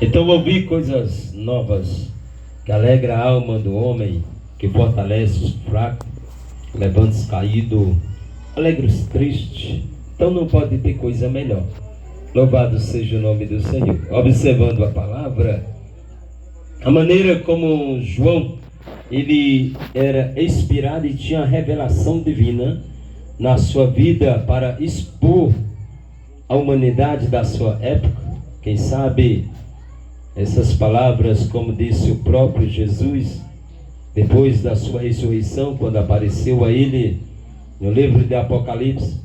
Então ouvi coisas novas, que alegra a alma do homem, que fortalece os fracos, levanta os caídos, alegra os tristes. Então não pode ter coisa melhor. Louvado seja o nome do Senhor. Observando a palavra, a maneira como João, ele era inspirado e tinha revelação divina na sua vida para expor a humanidade da sua época. Quem sabe essas palavras, como disse o próprio Jesus, depois da sua ressurreição, quando apareceu a ele no livro de Apocalipse,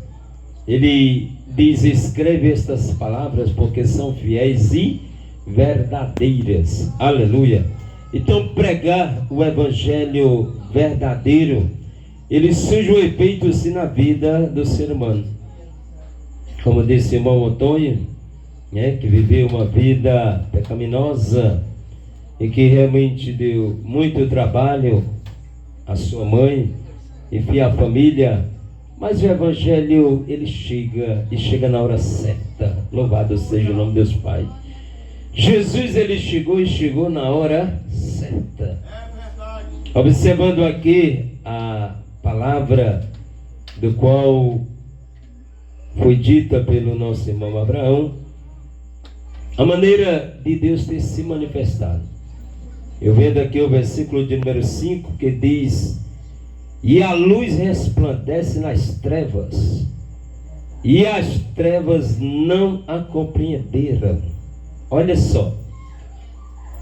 ele diz: escreve estas palavras porque são fiéis e verdadeiras. Aleluia. Então pregar o evangelho verdadeiro, ele surge um efeito sim na vida do ser humano. Como disse o irmão Antônio, que viveu uma vida pecaminosa e que realmente deu muito trabalho à sua mãe, enfim, à família, mas o evangelho ele chega na hora certa. Louvado seja o nome de Deus Pai. Jesus ele chegou na hora certa. Observando aqui a palavra do qual foi dita pelo nosso irmão Abraão, a maneira de Deus ter se manifestado. Eu vendo aqui o versículo de número 5 que diz: e a luz resplandece nas trevas, e as trevas não a compreenderam. Olha só,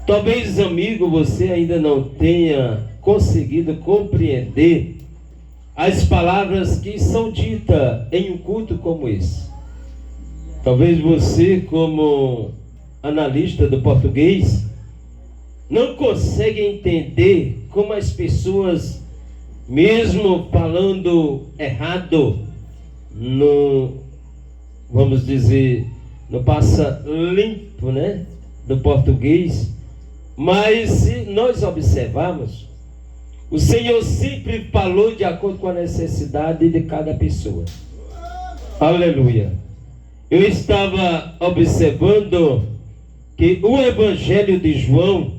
talvez, amigo, você ainda não tenha conseguido compreender as palavras que são ditas em um culto como esse. Talvez você, como analista do português, não consegue entender como as pessoas, mesmo falando errado, vamos dizer, não passa limpo, do português. Mas se nós observarmos, o Senhor sempre falou de acordo com a necessidade de cada pessoa. Aleluia. Eu estava observando que o Evangelho de João,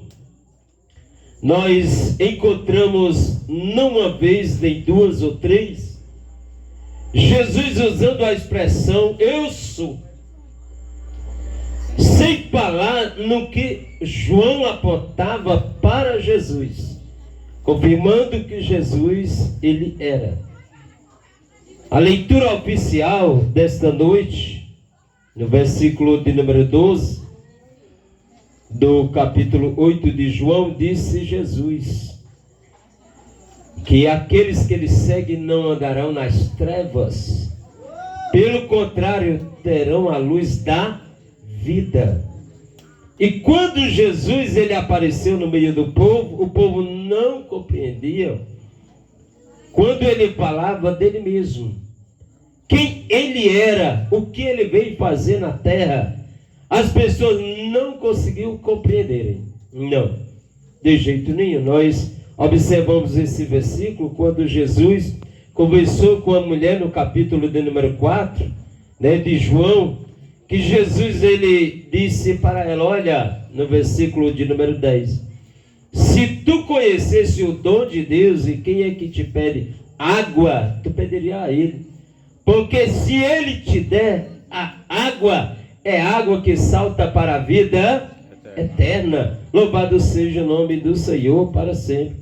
nós encontramos não uma vez, nem duas ou três, Jesus usando a expressão eu sou, sem falar no que João apontava para Jesus, confirmando que Jesus ele era. A leitura oficial desta noite, no versículo de número 12 do capítulo 8 de João, disse Jesus que aqueles que ele segue não andarão nas trevas, pelo contrário, terão a luz da vida. E quando Jesus ele apareceu no meio do povo, o povo não compreendia quando ele falava dele mesmo, quem ele era, o que ele veio fazer na terra. As pessoas não conseguiam compreenderem. Não, de jeito nenhum. Nós observamos esse versículo quando Jesus conversou com a mulher no capítulo de número 4, de João, que Jesus ele disse para ela, olha, no versículo de número 10, se tu conhecesse o dom de Deus e quem é que te pede água, tu pediria a ele, porque se ele te der a água, é água que salta para a vida eterna. Louvado seja o nome do Senhor para sempre.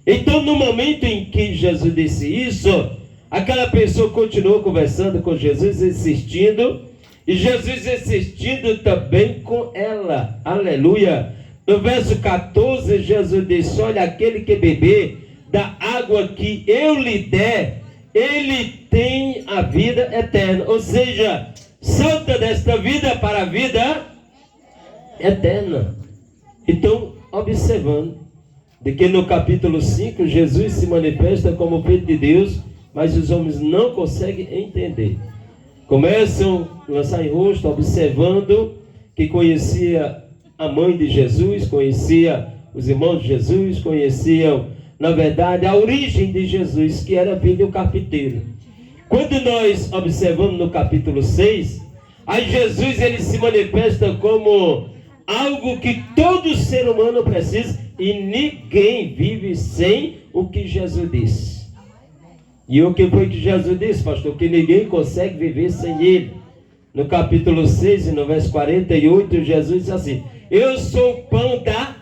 Então, no momento em que Jesus disse isso, aquela pessoa continuou conversando com Jesus, insistindo, e Jesus insistindo também com ela. Aleluia. No verso 14, Jesus disse, olha, aquele que beber da água que eu lhe der, ele tem a vida eterna. Ou seja, salta desta vida para a vida eterna. Então, observando de que no capítulo 5, Jesus se manifesta como Filho de Deus, mas os homens não conseguem entender. Começam a lançar em rosto, observando que conhecia a mãe de Jesus, conhecia os irmãos de Jesus, conheciam, na verdade, a origem de Jesus, que era filho do carpinteiro. Quando nós observamos no capítulo 6, aí Jesus ele se manifesta como algo que todo ser humano precisa, e ninguém vive sem o que Jesus disse. E o que foi que Jesus disse, pastor? Que ninguém consegue viver sem ele. No capítulo 6, e no verso 48, Jesus diz assim: eu sou o pão da...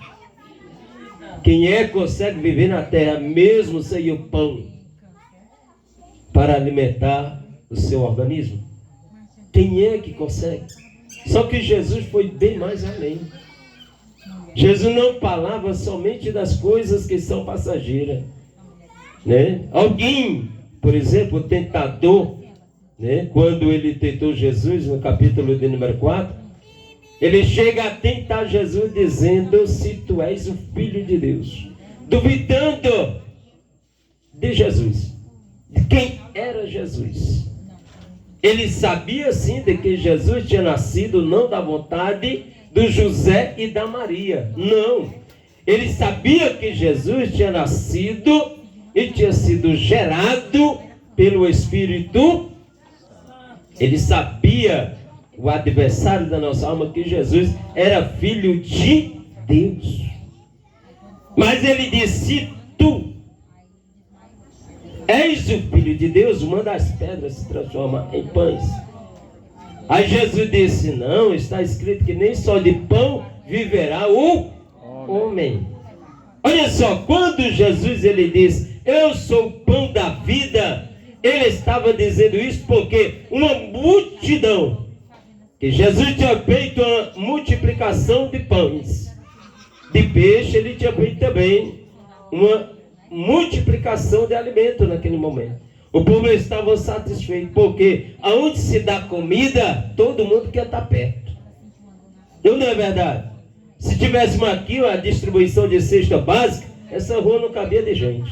Quem é que consegue viver na terra mesmo sem o pão para alimentar o seu organismo? Quem é que consegue? Só que Jesus foi bem mais além. Jesus não falava somente das coisas que são passageiras, né? Alguém, por exemplo, o tentador, né? Quando ele tentou Jesus, no capítulo de número 4, ele chega a tentar Jesus dizendo: se tu és o Filho de Deus, duvidando de Jesus, de quem era Jesus. Ele sabia sim de que Jesus tinha nascido não da vontade do José e da Maria, não. Ele sabia que Jesus tinha nascido e tinha sido gerado pelo Espírito. Ele sabia, o adversário da nossa alma, que Jesus era filho de Deus. Mas ele disse: tu és o Filho de Deus, manda as pedras se transformar em pães. Aí Jesus disse: não, está escrito que nem só de pão viverá o homem. Olha só, quando Jesus ele diz: eu sou o pão da vida, ele estava dizendo isso porque uma multidão, que Jesus tinha feito uma multiplicação de pães, de peixe, ele tinha feito também uma multiplicação de alimento naquele momento. O povo estava satisfeito, porque aonde se dá comida, todo mundo quer estar perto. Não é verdade? Se tivéssemos aqui a distribuição de cesta básica, essa rua não cabia de gente.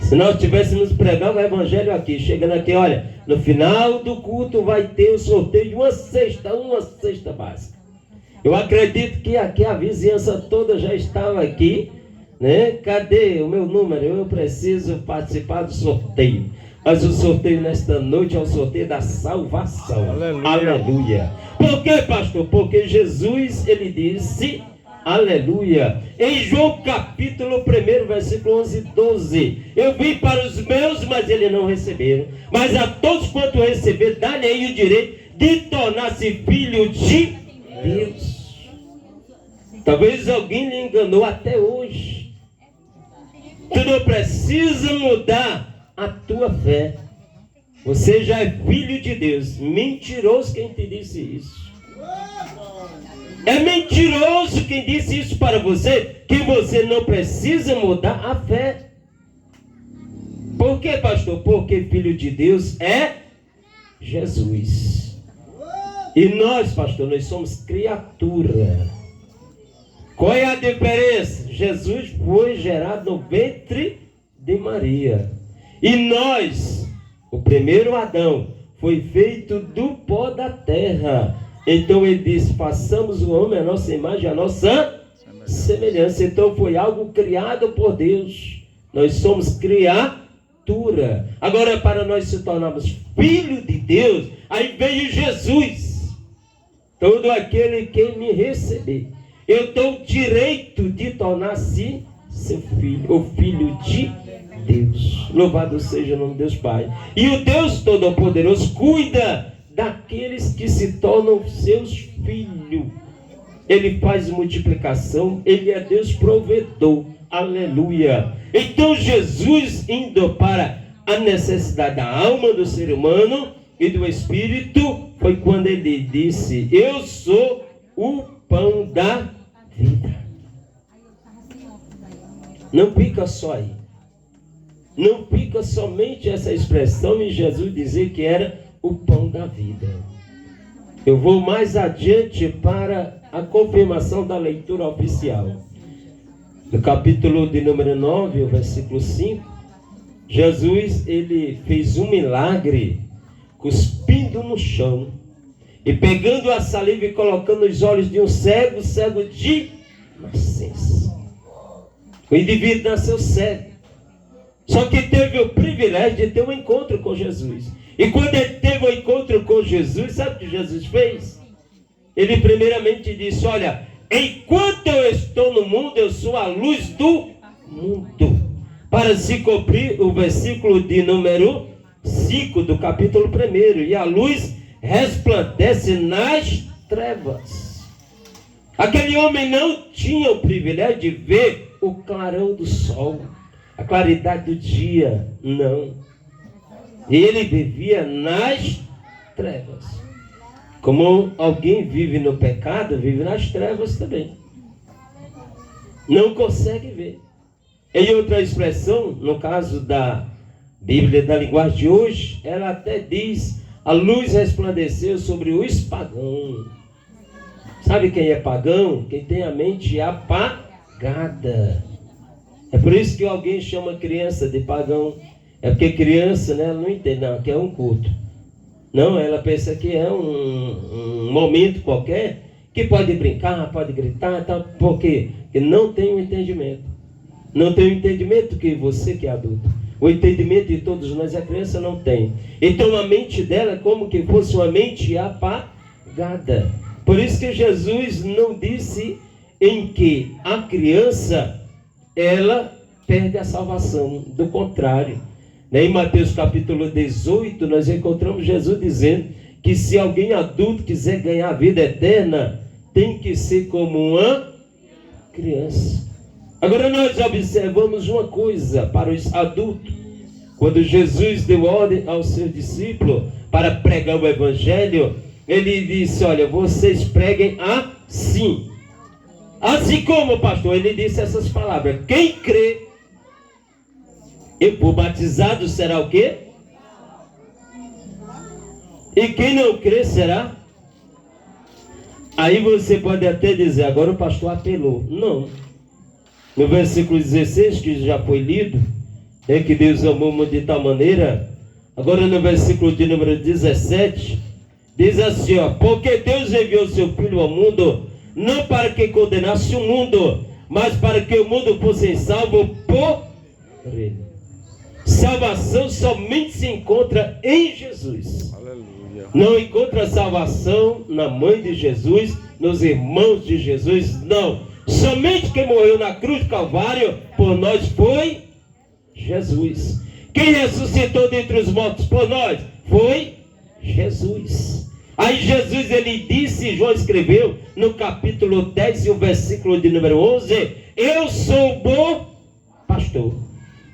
Se nós tivéssemos pregado o evangelho aqui, chegando aqui, olha, no final do culto vai ter o sorteio de uma cesta básica. Eu acredito que aqui a vizinhança toda já estava aqui, né? Cadê o meu número? Eu preciso participar do sorteio. Mas o sorteio nesta noite é o sorteio da salvação. Aleluia. Aleluia. Por quê, pastor? Porque Jesus, ele disse, aleluia, em João capítulo 1, versículo 11 e 12: eu vim para os meus, mas eles não receberam. Mas a todos quanto receber, dá-lhe o direito de tornar-se filho de Deus. Talvez alguém lhe enganou até hoje. Tu não precisa mudar a tua fé. Você já é filho de Deus. Mentiroso quem te disse isso. É mentiroso quem disse isso para você, que você não precisa mudar a fé. Por quê, pastor? Porque filho de Deus é Jesus. E nós, pastor, nós somos criatura. Qual é a diferença? Jesus foi gerado no ventre de Maria. E nós, o primeiro Adão, foi feito do pó da terra. Então ele disse: façamos o homem a nossa imagem, a nossa semelhança. Então foi algo criado por Deus. Nós somos criatura. Agora, para nós se tornarmos filho de Deus, aí veio Jesus. Todo aquele que me receber, eu dou o direito de tornar-se seu filho, o filho de Deus. Louvado seja o nome de Deus Pai. E o Deus Todo-Poderoso cuida daqueles que se tornam seus filhos. Ele faz multiplicação, ele é Deus provedor. Aleluia. Então Jesus, indo para a necessidade da alma do ser humano e do espírito, foi quando ele disse: eu sou o pão da vida. Não fica só aí. Não fica somente essa expressão em Jesus dizer que era o pão da vida. Eu vou mais adiante para a confirmação da leitura oficial. No capítulo de número 9, o versículo 5, Jesus, ele fez um milagre cuspindo no chão e pegando a saliva e colocando nos olhos de um cego, cego de nascença. O indivíduo nasceu cego, só que teve o privilégio de ter um encontro com Jesus. E quando ele teve um encontro com Jesus, sabe o que Jesus fez? ele primeiramente disse: olha, enquanto eu estou no mundo, eu sou a luz do mundo. Para se cumprir o versículo de número 5 do capítulo 1. E a luz resplandece nas trevas. Aquele homem não tinha o privilégio de ver o clarão do sol, a claridade do dia, não. Ele vivia nas trevas. Como alguém vive no pecado, vive nas trevas também. Não consegue ver. Em outra expressão, no caso da Bíblia da linguagem de hoje, ela até diz: a luz resplandeceu sobre os pagãos. Sabe quem é pagão? Quem tem a mente apagada. É por isso que alguém chama criança de pagão. É porque criança, né, ela não entende, não, que é um culto. Não, ela pensa que é um momento qualquer, que pode brincar, pode gritar, tal. Por quê? Porque não tem o entendimento. Não tem o entendimento que você que é adulto. O entendimento de todos nós, a criança não tem. Então a mente dela é como que fosse uma mente apagada. Por isso que Jesus não disse em que a criança, ela perde a salvação. Do contrário. Em Mateus capítulo 18, nós encontramos Jesus dizendo que se alguém adulto quiser ganhar a vida eterna, tem que ser como uma criança. Agora nós observamos uma coisa para os adultos. Quando Jesus deu ordem aos seus discípulos para pregar o evangelho, ele disse: olha, vocês preguem assim. Assim como, pastor, ele disse essas palavras: quem crê e for batizado será o quê? E quem não crê será? Aí você pode até dizer: agora o pastor apelou. Não. No versículo 16, que já foi lido, é que Deus amou o mundo de tal maneira. Agora no versículo de número 17, diz assim, ó: porque Deus enviou seu Filho ao mundo, não para que condenasse o mundo, mas para que o mundo fosse salvo por ele. Salvação somente se encontra em Jesus. Aleluia. Não encontra salvação na mãe de Jesus, nos irmãos de Jesus, não. Somente quem morreu na cruz do Calvário por nós foi Jesus. Quem ressuscitou dentre os mortos por nós foi Jesus. Aí Jesus, ele disse, João escreveu no capítulo 10 e o versículo de número 11: eu sou o bom pastor,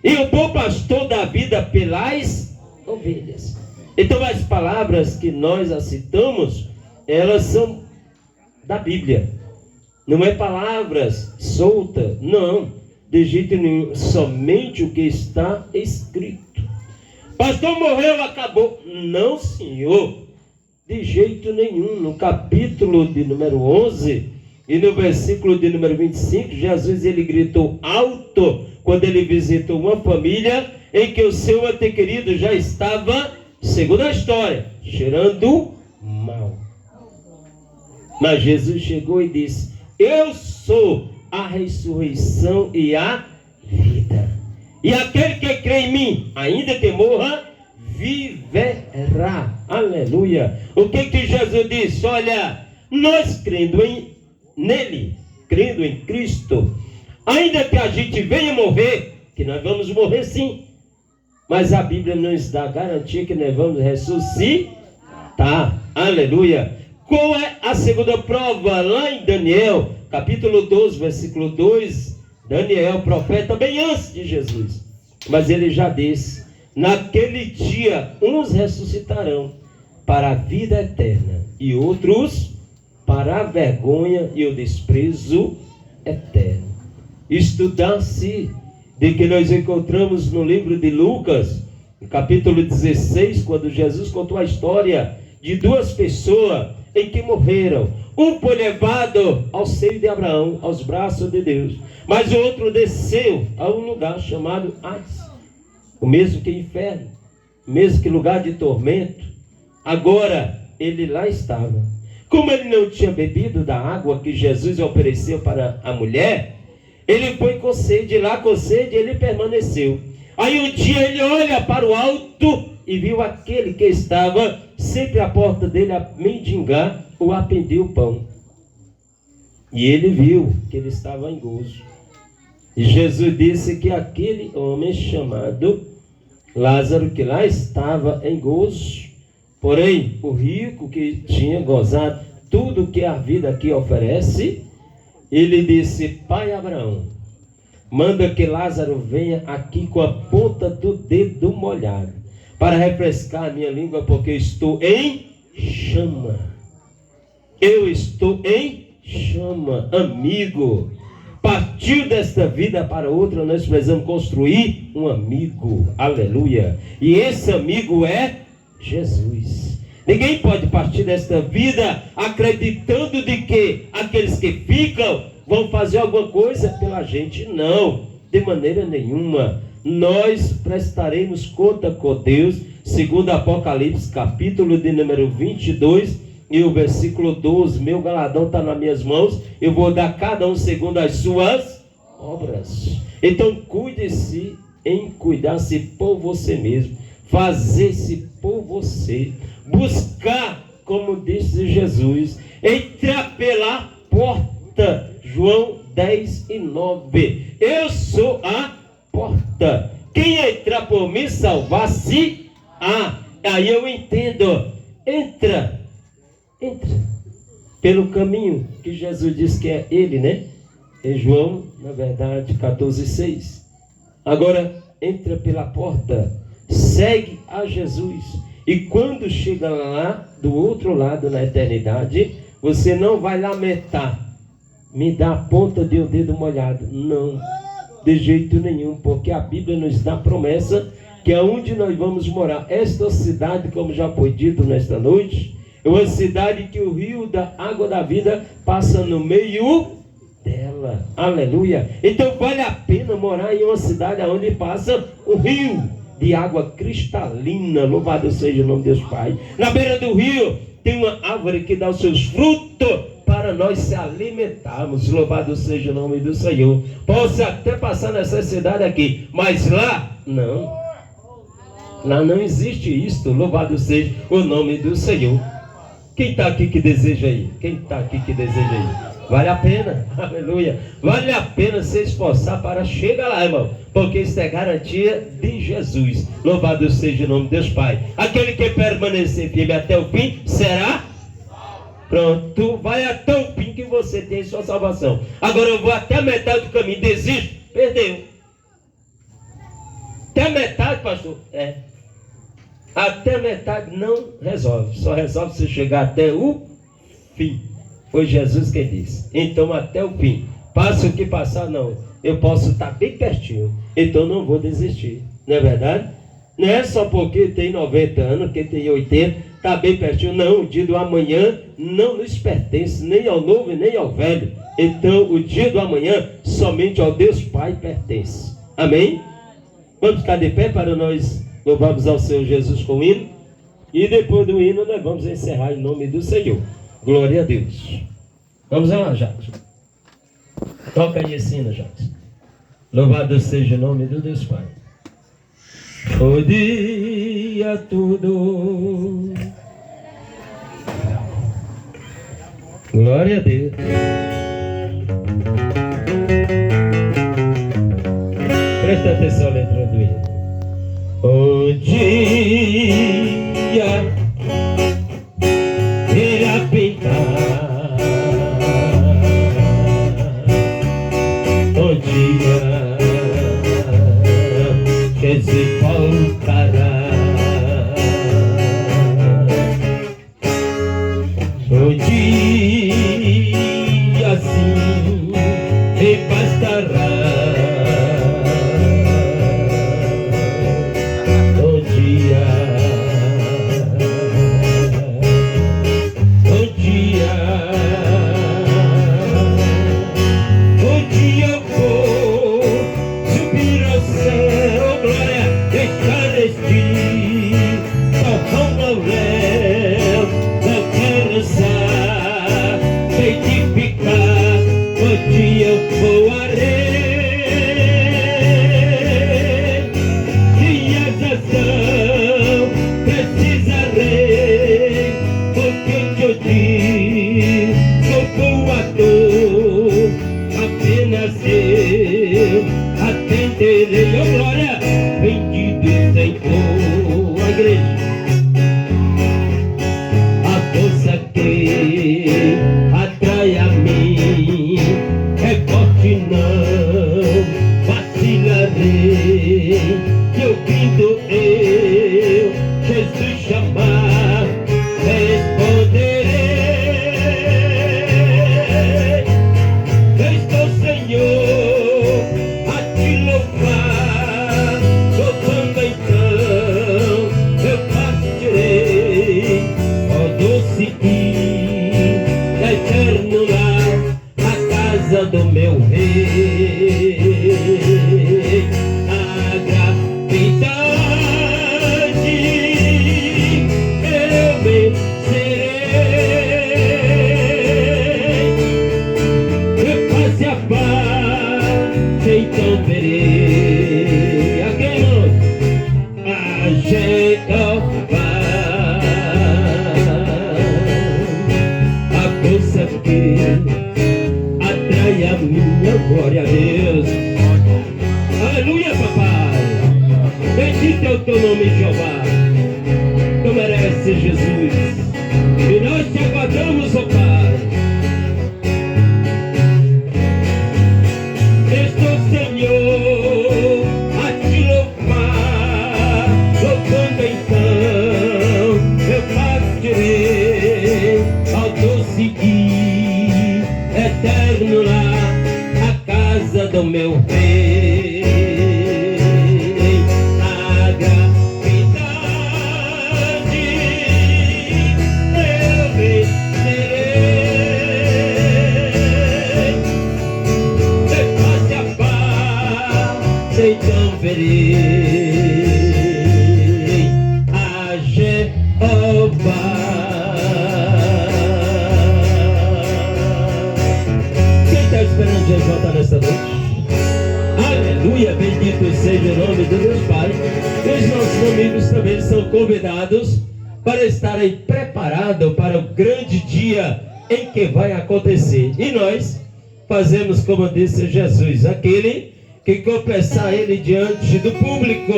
e o bom pastor dá vida pelas ovelhas. Então as palavras que nós citamos, elas são da Bíblia. Não é palavras soltas, não, de jeito nenhum, somente o que está escrito. Pastor morreu, acabou. Não, senhor, de jeito nenhum. No capítulo de número 11 e no versículo de número 25, Jesus, ele gritou alto quando ele visitou uma família em que o seu ente querido já estava, segundo a história, cheirando mal. Mas Jesus chegou e disse: eu sou a ressurreição e a vida. E aquele que crê em mim, ainda que morra, viverá. Aleluia. O que Jesus disse? Olha, nós crendo nele, crendo em Cristo, ainda que a gente venha morrer, que nós vamos morrer sim, mas a Bíblia nos dá garantia que nós vamos ressuscitar. Aleluia. Qual é a segunda prova? Lá em Daniel, capítulo 12, versículo 2, Daniel, profeta, bem antes de Jesus. Mas ele já disse: naquele dia, uns ressuscitarão para a vida eterna, e outros para a vergonha e o desprezo eterno. Estudar-se de que nós encontramos no livro de Lucas, no capítulo 16, quando Jesus contou a história de duas pessoas em que morreram. Um foi levado ao seio de Abraão, aos braços de Deus, mas o outro desceu a um lugar chamado Hades, o mesmo que inferno, o mesmo que lugar de tormento. Agora ele lá estava. Como ele não tinha bebido da água que Jesus ofereceu para a mulher, ele foi com sede, lá com sede ele permaneceu. Aí um dia ele olha para o alto e viu aquele que estava sempre à porta dele a mendigar, o atendia o pão. E ele viu que ele estava em gozo. E Jesus disse que aquele homem chamado Lázaro, que lá estava em gozo, porém o rico que tinha gozado tudo que a vida aqui oferece, ele disse: Pai Abraão, manda que Lázaro venha aqui com a ponta do dedo molhado, para refrescar a minha língua, porque estou em chama. Eu estou em chama, amigo. Partiu desta vida para outra, nós precisamos construir um amigo, aleluia. E esse amigo é Jesus. Ninguém pode partir desta vida acreditando de que aqueles que ficam vão fazer alguma coisa pela gente. Não, de maneira nenhuma. Nós prestaremos conta com Deus, segundo Apocalipse, capítulo de número 22, e o versículo 12, meu galardão está nas minhas mãos, eu vou dar cada um segundo as suas obras. Então cuide-se em cuidar-se por você mesmo, fazer-se por você, buscar, como disse Jesus, entrar pela porta, João 10:9, eu sou a porta, quem entrar por mim salvar-se-á. Aí eu entendo, entra pelo caminho que Jesus diz que é ele, né? Em João, na verdade, 14:6. Agora, entra pela porta, segue a Jesus. E quando chega lá, do outro lado, na eternidade, você não vai lamentar: me dá a ponta de um dedo molhado. Não, de jeito nenhum, porque a Bíblia nos dá a promessa que aonde nós vamos morar, esta cidade, como já foi dito nesta noite, é uma cidade que o rio da água da vida passa no meio dela. Aleluia. Então vale a pena morar em uma cidade onde passa um rio de água cristalina. Louvado seja o nome de Deus Pai. Na beira do rio tem uma árvore que dá os seus frutos para nós se alimentarmos. Louvado seja o nome do Senhor. Posso até passar necessidade aqui, mas lá não. Lá não existe isto. Louvado seja o nome do Senhor. Quem está aqui que deseja ir? Quem está aqui que deseja ir? Vale a pena, aleluia. Vale a pena se esforçar para chegar lá, irmão, porque isso é garantia de Jesus. Louvado seja o nome de Deus Pai. Aquele que permanecer firme até o fim será pronto. Vai até o fim que você tem sua salvação. Agora eu vou até a metade do caminho, desisto, perdeu. Até a metade, pastor? Até a metade não resolve. Só resolve se chegar até o fim. Foi Jesus quem disse. Então até o fim. Passa o que passar, não. Eu posso estar bem pertinho. Então não vou desistir. Não é verdade? Não é só porque tem 90 anos, quem tem 80, está bem pertinho. Não, o dia do amanhã não nos pertence, nem ao novo e nem ao velho. Então o dia do amanhã somente ao Deus Pai pertence. Amém? Vamos ficar de pé para nós louvarmos ao Senhor Jesus com o hino. E depois do hino nós vamos encerrar em nome do Senhor. Glória a Deus. Vamos lá, Jackson. Toca aí esse hino, Jackson. Louvado seja o nome do Deus Pai. O dia tudo. Glória a Deus. Presta atenção à letra do hino. O dia irá pintar, o dia que se voltará, o dia assim me bastará. Precisarei, porque eu digo. Glória a Deus. Aleluia, papai. Bendito é o teu nome, Jeová. Tu mereces, Jesus. E nós te aguardamos, ó Pai. Estou, Senhor, a te louvar. Louvando então, eu partirei ao teu seguir eterno lá, a casa do meu rei. Então verei a Jeová. Quem está esperando Jesus voltar nesta noite? Aleluia, bendito seja o nome do Deus Pai. Os nossos amigos também são convidados para estarem preparados para o grande dia em que vai acontecer. E nós fazemos como disse Jesus, aquele que confessar ele diante do público,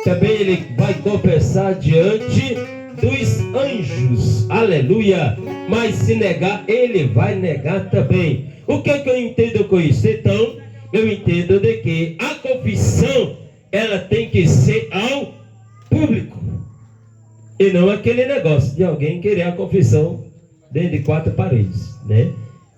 também ele vai confessar diante dos anjos, aleluia, mas se negar, ele vai negar também. O que é que eu entendo com isso? Então, eu entendo de que a confissão, ela tem que ser ao público, e não aquele negócio de alguém querer a confissão dentro de quatro paredes, né?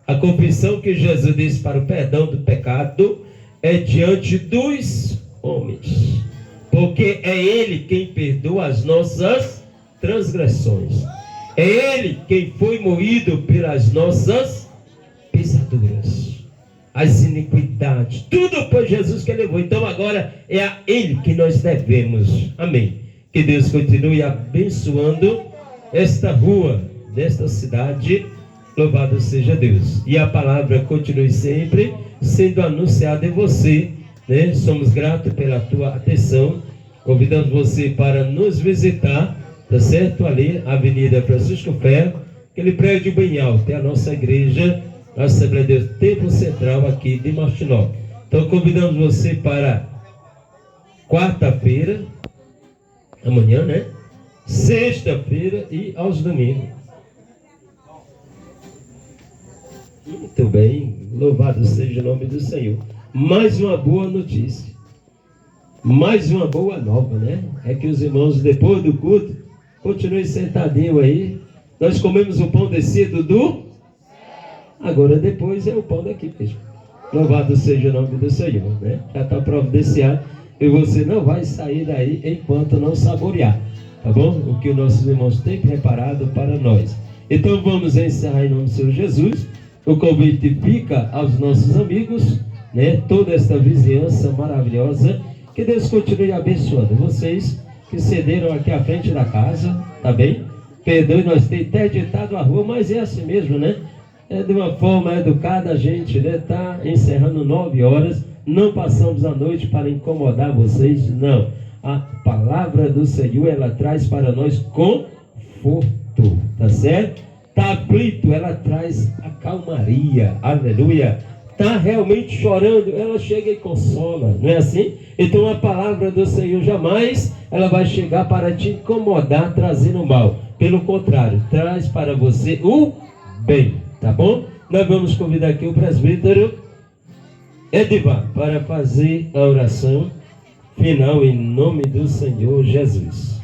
A confissão que Jesus disse para o perdão do pecado é diante dos homens, porque é Ele quem perdoa as nossas transgressões, é Ele quem foi moído pelas nossas pisaduras, as iniquidades, tudo foi Jesus que levou. Então agora é a Ele que nós devemos. Amém. Que Deus continue abençoando esta rua, desta cidade. Louvado seja Deus. E a palavra continue sempre sendo anunciada em você, né? Somos gratos pela tua atenção. Convidamos você para nos visitar, tá certo? Ali, Avenida Francisco Ferro, aquele prédio bem alto, é a nossa igreja, a Assembleia de Deus, Templo Central aqui de Martinó. Então convidamos você para quarta-feira, amanhã, né? Sexta-feira e aos domingos. Muito bem, louvado seja o nome do Senhor. Mais uma boa notícia, mais uma boa nova, né? É que os irmãos, depois do culto, continuem sentadinhos aí. Nós comemos o pão descido do... Agora depois é o pão daqui mesmo. Louvado seja o nome do Senhor, né? Já está providenciado e você não vai sair daí enquanto não saborear, tá bom? O que os nossos irmãos têm preparado para nós. Então vamos encerrar em nome do Senhor Jesus. O convite fica aos nossos amigos, né? Toda esta vizinhança maravilhosa. Que Deus continue abençoando vocês que cederam aqui à frente da casa, tá bem? Perdoe, nós temos até editado a rua, mas é assim mesmo, né? É de uma forma educada, a gente, né? Tá encerrando 9 horas. Não passamos a noite para incomodar vocês, não. A palavra do Senhor, ela traz para nós conforto, tá certo? Está aflito, ela traz a calmaria, aleluia. Está realmente chorando, ela chega e consola, não é assim? Então a palavra do Senhor jamais ela vai chegar para te incomodar, trazendo mal. Pelo contrário, traz para você o bem, tá bom? Nós vamos convidar aqui o presbítero Edivar para fazer a oração final em nome do Senhor Jesus.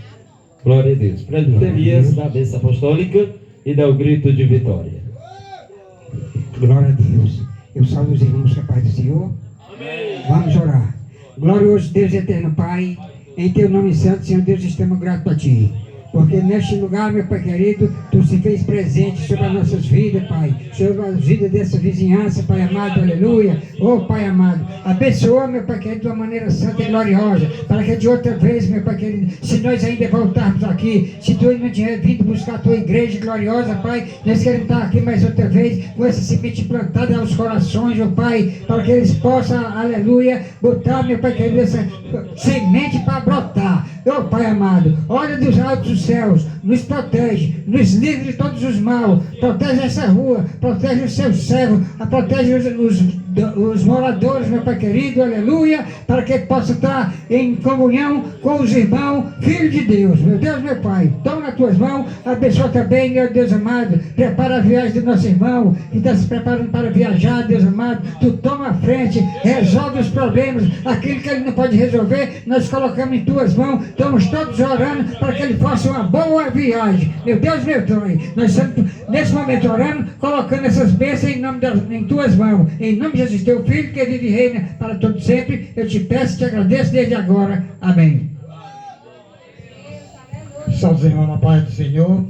Glória a Deus. Presbítero Elias, da bênção apostólica, e dá o grito de vitória. Glória a Deus. Eu salvo os irmãos com a paz do Senhor. Amém. Vamos orar. Glorioso Deus eterno Pai, em teu nome santo, Senhor Deus, estamos gratos a Ti. Porque neste lugar, meu Pai querido, Tu se fez presente sobre as nossas vidas, Pai. Sobre as vidas dessa vizinhança, Pai amado, aleluia. Oh, Pai amado, abençoa, meu Pai querido, de uma maneira santa e gloriosa. Para que de outra vez, meu Pai querido, se nós ainda voltarmos aqui, se Tu ainda tiver vindo buscar a Tua igreja gloriosa, Pai, nós queremos estar aqui mais outra vez, com essa semente plantada aos corações, oh Pai, para que eles possam, aleluia, botar, meu Pai querido, essa semente para brotar. Oh, Pai amado, olha dos altos céus, nos protege, nos livre de todos os mal, protege essa rua, protege os seus servos, protege os moradores, meu Pai querido, aleluia, para que possa estar em comunhão com os irmãos, filhos de Deus, meu Deus, meu Pai, toma nas tuas mãos, abençoa também, meu Deus amado, prepara a viagem do nosso irmão, que está se preparando para viajar, Deus amado, tu toma a frente, resolve os problemas, aquilo que ele não pode resolver, nós colocamos em tuas mãos, estamos todos orando para que ele faça uma boa viagem, meu Deus, meu Pai, nós estamos nesse momento orando, colocando essas bênçãos em tuas mãos, em nome de Jesus, teu Filho que vive e reina para todo sempre, eu te peço e te agradeço desde agora, amém. Salve os irmãos na paz do Senhor.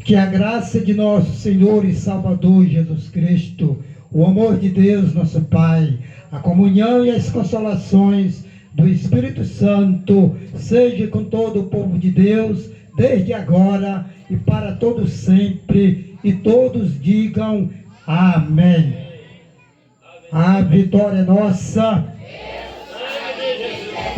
Que a graça de nosso Senhor e Salvador Jesus Cristo, o amor de Deus nosso Pai, a comunhão e as consolações do Espírito Santo seja com todo o povo de Deus, desde agora e para todo sempre, e todos digam amém. A vitória é nossa.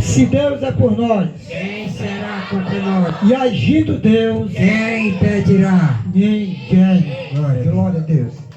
Se Deus é por nós, Quem será contra nós? e agindo Deus, Quem impedirá? ninguém. Glória a Deus. Glória a Deus.